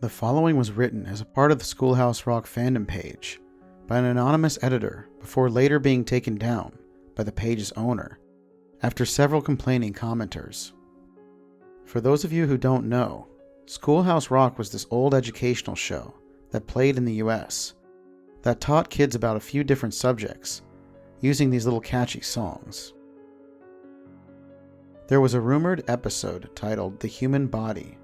The following was written as a part of the Schoolhouse Rock fandom page by an anonymous editor before later being taken down by the page's owner after several complaining commenters. For those of you who don't know, Schoolhouse Rock was this old educational show that played in the US that taught kids about a few different subjects using these little catchy songs. There was a rumored episode titled The Human Body.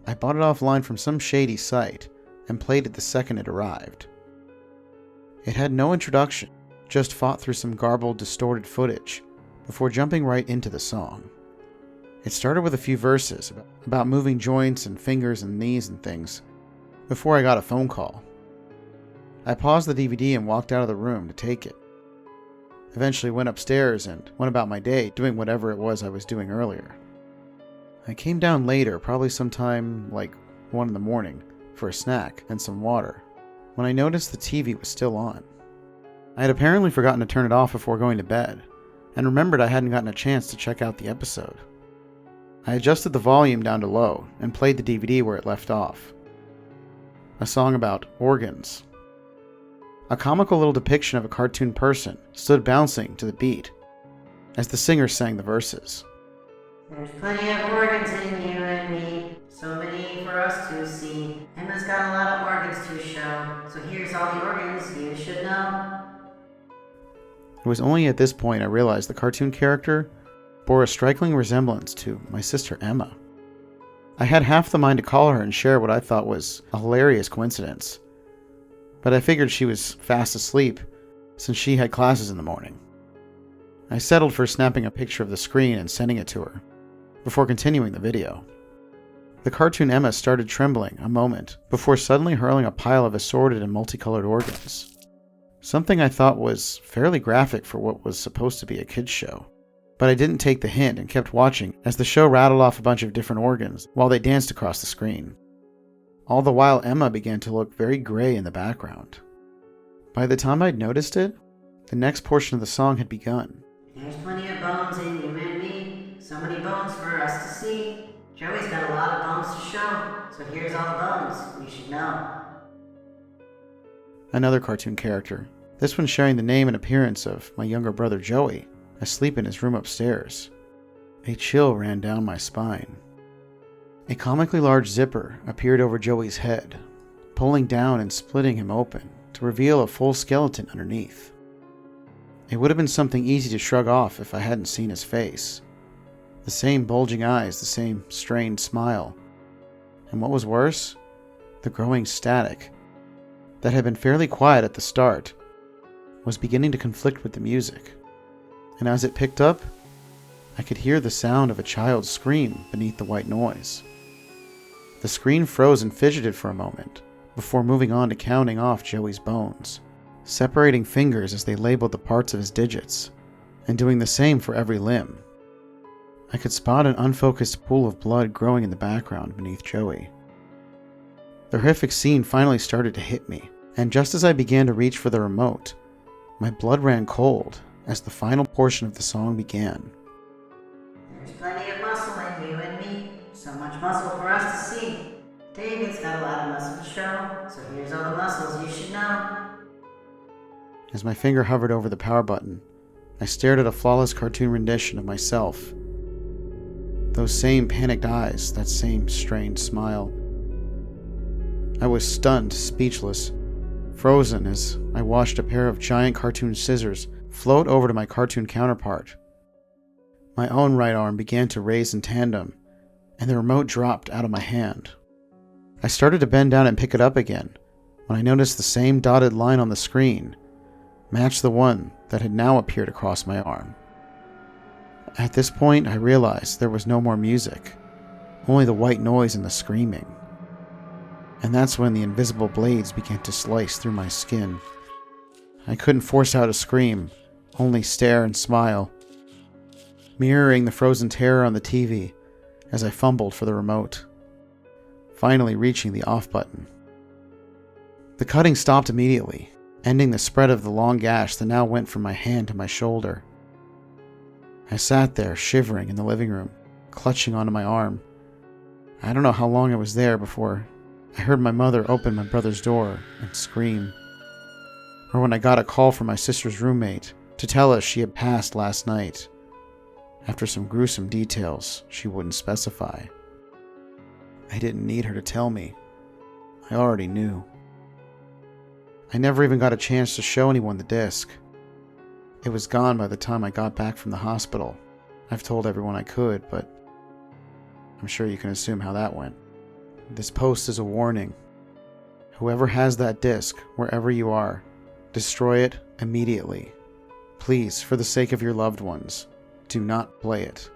I bought it offline from some shady site and played it the second it arrived. It had no introduction, just fought through some garbled, distorted footage before jumping right into the song. It started with a few verses about moving joints and fingers and knees and things before I got a phone call. I paused the DVD and walked out of the room to take it. Eventually went upstairs and went about my day doing whatever it was I was doing earlier. I came down later, probably sometime like 1 in the morning, for a snack and some water, when I noticed the TV was still on. I had apparently forgotten to turn it off before going to bed, and remembered I hadn't gotten a chance to check out the episode. I adjusted the volume down to low and played the DVD where it left off. A song about organs. A comical little depiction of a cartoon person stood bouncing to the beat as the singer sang the verses. There's plenty of organs in you and me, so many for us to see. Emma's got a lot of organs to show, so here's all the organs you should know. It was only at this point I realized the cartoon character bore a striking resemblance to my sister Emma. I had half the mind to call her and share what I thought was a hilarious coincidence, but I figured she was fast asleep since she had classes in the morning. I settled for snapping a picture of the screen and sending it to her, before continuing the video. The cartoon Emma started trembling a moment before suddenly hurling a pile of assorted and multicolored organs. Something I thought was fairly graphic for what was supposed to be a kid's show. But I didn't take the hint and kept watching as the show rattled off a bunch of different organs while they danced across the screen. All the while Emma began to look very gray in the background. By the time I'd noticed it, the next portion of the song had begun. There's plenty of bones in you and me, so many bones for us to see. Joey's got a lot of bones to show, so here's all the bones you should know. Another cartoon character, this one sharing the name and appearance of my younger brother Joey, asleep in his room upstairs. A chill ran down my spine. A comically large zipper appeared over Joey's head, pulling down and splitting him open to reveal a full skeleton underneath. It would have been something easy to shrug off if I hadn't seen his face. The same bulging eyes, the same strained smile. And what was worse, the growing static that had been fairly quiet at the start was beginning to conflict with the music. And as it picked up, I could hear the sound of a child's scream beneath the white noise. The screen froze and fidgeted for a moment before moving on to counting off Joey's bones, separating fingers as they labeled the parts of his digits, and doing the same for every limb. I could spot an unfocused pool of blood growing in the background beneath Joey. The horrific scene finally started to hit me, and just as I began to reach for the remote, my blood ran cold as the final portion of the song began. There's plenty of muscle in you and me, so much muscle for us to see. David's got a lot of muscle to show, so here's all the muscles you should know. As my finger hovered over the power button, I stared at a flawless cartoon rendition of myself. Those same panicked eyes, that same strained smile. I was stunned, speechless, frozen as I watched a pair of giant cartoon scissors float over to my cartoon counterpart. My own right arm began to raise in tandem, and the remote dropped out of my hand. I started to bend down and pick it up again, when I noticed the same dotted line on the screen matched the one that had now appeared across my arm. At this point, I realized there was no more music, only the white noise and the screaming. And that's when the invisible blades began to slice through my skin. I couldn't force out a scream, only stare and smile, mirroring the frozen terror on the TV as I fumbled for the remote, finally reaching the off button. The cutting stopped immediately, ending the spread of the long gash that now went from my hand to my shoulder. I sat there, shivering in the living room, clutching onto my arm. I don't know how long I was there before I heard my mother open my brother's door and scream. Or when I got a call from my sister's roommate to tell us she had passed last night, after some gruesome details she wouldn't specify. I didn't need her to tell me. I already knew. I never even got a chance to show anyone the disc. It was gone by the time I got back from the hospital. I've told everyone I could, but I'm sure you can assume how that went. This post is a warning. Whoever has that disc, wherever you are, destroy it immediately. Please, for the sake of your loved ones, do not play it.